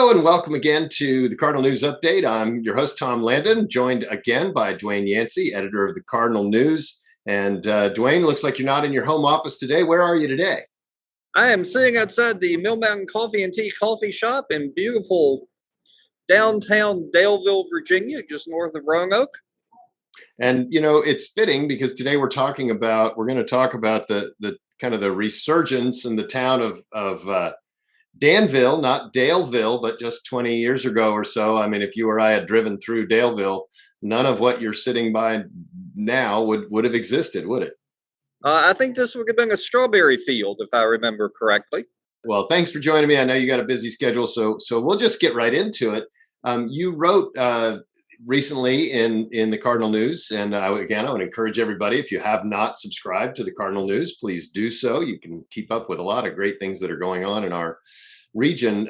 Hello and welcome again to the Cardinal News Update. I'm your host, Tom Landon, joined again by Dwayne Yancey, editor of the Cardinal News. And Dwayne, looks like you're not in your home office today. Where are you today? I am sitting outside the Mill Mountain Coffee and Tea coffee shop in beautiful downtown Danville, Virginia, just north of Roanoke. And, you know, it's fitting because today we're going to talk about the kind of the resurgence in the town of Danville, not Daleville, but just 20 years ago or so. I mean, if you or I had driven through Daleville, none of what you're sitting by now would have existed, would it? I think this would have been a strawberry field, if I remember correctly. Well, thanks for joining me. I know you got a busy schedule, so we'll just get right into it. You wrote recently in the Cardinal News, and I want to encourage everybody, if you have not subscribed to the Cardinal News, please do so. You can keep up with a lot of great things that are going on in our region.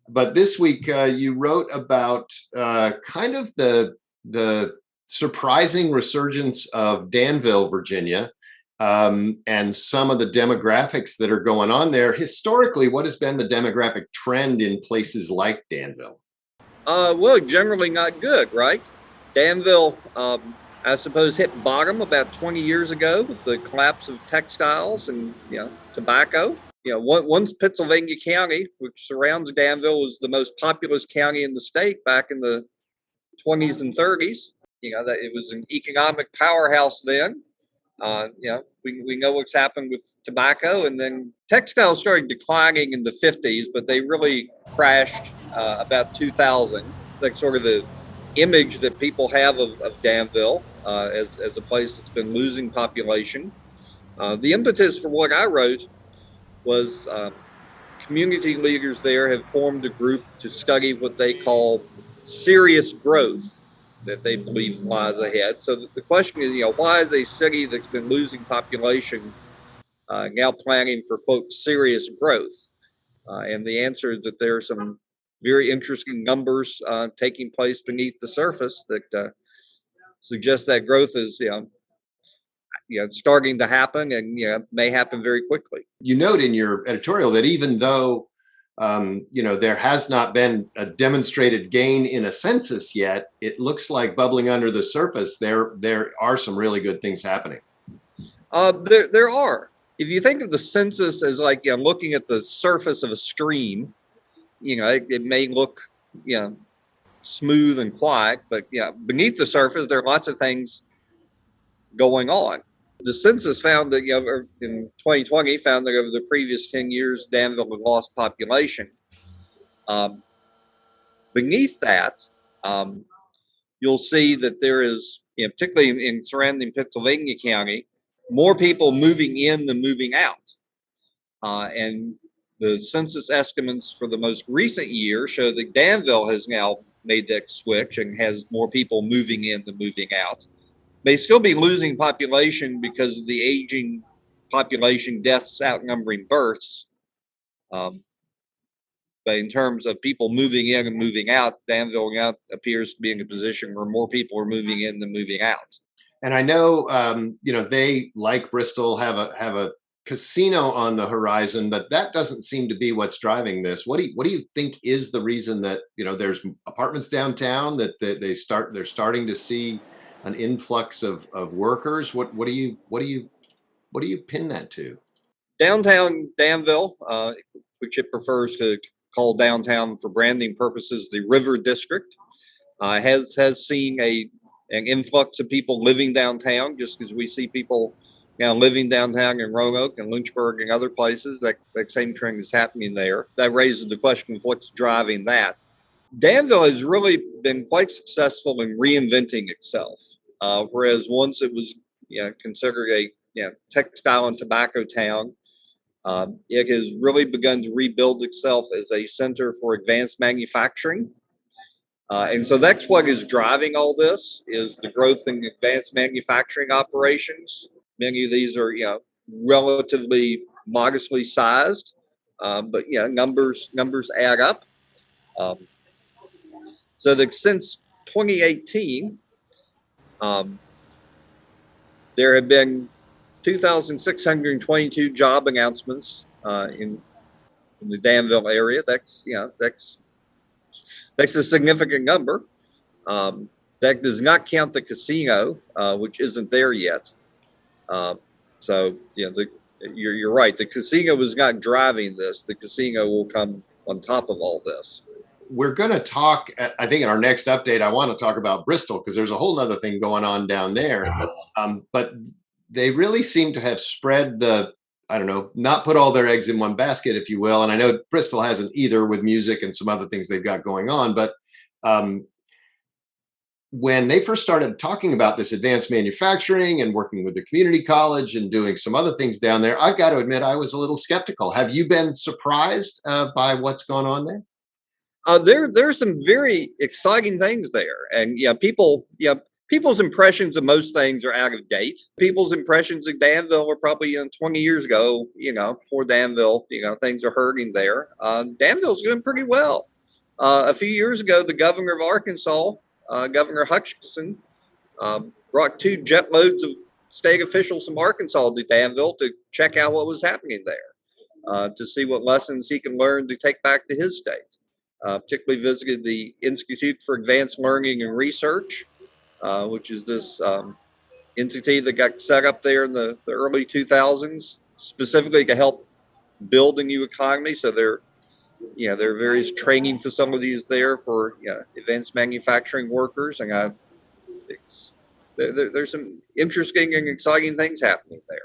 But this week you wrote about kind of the surprising resurgence of Danville, Virginia, and some of the demographics that are going on there. Historically, what has been the demographic trend in places like Danville? Well, generally not good, right? Danville, I suppose, hit bottom about 20 years ago with the collapse of textiles and tobacco. Once Pennsylvania County, which surrounds Danville, was the most populous county in the state back in the 20s and 30s. That it was an economic powerhouse then. We know what's happened with tobacco, and then textiles started declining in the 50s, but they really crashed about 2000. Like sort of the image that people have of Danville as a place that's been losing population. The impetus for what I wrote was community leaders there have formed a group to study what they call serious growth that they believe lies ahead. So the question is, why is a city that's been losing population now planning for, quote, serious growth? And the answer is that there are some very interesting numbers taking place beneath the surface that suggest that growth is, starting to happen and may happen very quickly. You note in your editorial that even though there has not been a demonstrated gain in a census yet, it looks like bubbling under the surface, there are some really good things happening. There are. If you think of the census as like looking at the surface of a stream, it may look smooth and quiet, but beneath the surface there are lots of things going on. The census found that in 2020 found that over the previous 10 years, Danville had lost population. Beneath that, you'll see that there is, particularly in surrounding Pennsylvania County, more people moving in than moving out. And the census estimates for the most recent year show that Danville has now made that switch and has more people moving in than moving out. May still be losing population because of the aging population, deaths outnumbering births. But in terms of people moving in and moving out, Danville now appears to be in a position where more people are moving in than moving out. And I know, they, like Bristol, have a casino on the horizon, but that doesn't seem to be what's driving this. What do you think is the reason that there's apartments downtown that they're starting to see an influx of workers? What do you pin that to? Downtown Danville, which it prefers to call downtown for branding purposes, the River District, has seen an influx of people living downtown, just as we see people now living downtown in Roanoke and Lynchburg and other places. That same trend is happening there. That raises the question of what's driving that. Danville has really been quite successful in reinventing itself, whereas once it was considered a textile and tobacco town, it has really begun to rebuild itself as a center for advanced manufacturing. And so that's what is driving all this, is the growth in advanced manufacturing operations. Many of these are relatively modestly sized, but numbers add up. So that since 2018, there have been 2,622 job announcements in the Danville area. That's That's a significant number. That does not count the casino, which isn't there yet. So, you're right. The casino is not driving this. The casino will come on top of all this. We're going to talk, I think in our next update, I want to talk about Bristol because there's a whole other thing going on down there. But they really seem to have spread not put all their eggs in one basket, if you will. And I know Bristol hasn't either with music and some other things they've got going on. But when they first started talking about this advanced manufacturing and working with the community college and doing some other things down there, I've got to admit, I was a little skeptical. Have you been surprised by what's gone on there? There's some very exciting things there, and people's impressions of most things are out of date. People's impressions of Danville were probably 20 years ago. Poor Danville. Things are hurting there. Danville's doing pretty well. A few years ago, the governor of Arkansas, Governor Hutchinson, brought 2 jet loads of state officials from Arkansas to Danville to check out what was happening there, to see what lessons he can learn to take back to his state. Particularly visited the Institute for Advanced Learning and Research, which is this entity that got set up there in the early 2000s, specifically to help build a new economy. So there are various training facilities there for advanced manufacturing workers, and there's some interesting and exciting things happening there.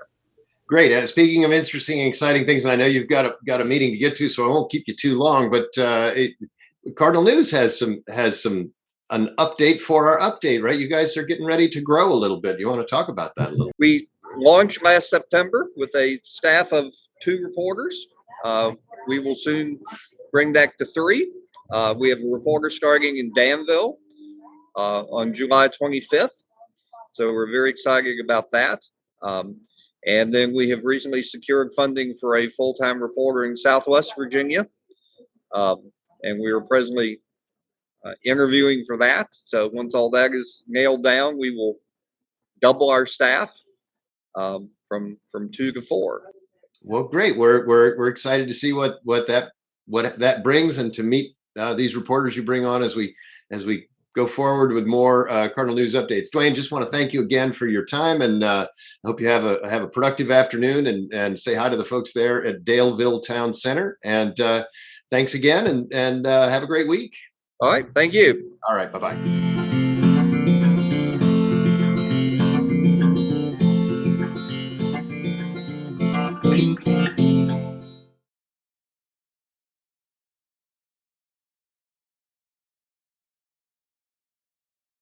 Great. Speaking of interesting and exciting things, and I know you've got a meeting to get to, so I won't keep you too long. But Cardinal News has an update for our update, right? You guys are getting ready to grow a little bit. You want to talk about that a little? We launched last September with a staff of 2 reporters. We will soon bring that to 3. We have a reporter starting in Danville on July 25th, so we're very excited about that. And then we have recently secured funding for a full-time reporter in Southwest Virginia. And we are presently interviewing for that. So once all that is nailed down, we will double our staff from 2 to 4. Well, great. We're excited to see what that brings, and to meet these reporters you bring on as we go forward with more Cardinal News updates. Dwayne, just want to thank you again for your time, and I hope you have a productive afternoon, and say hi to the folks there at Danville Town Center. And thanks again, and have a great week. All right. Thank you. All right. Bye-bye.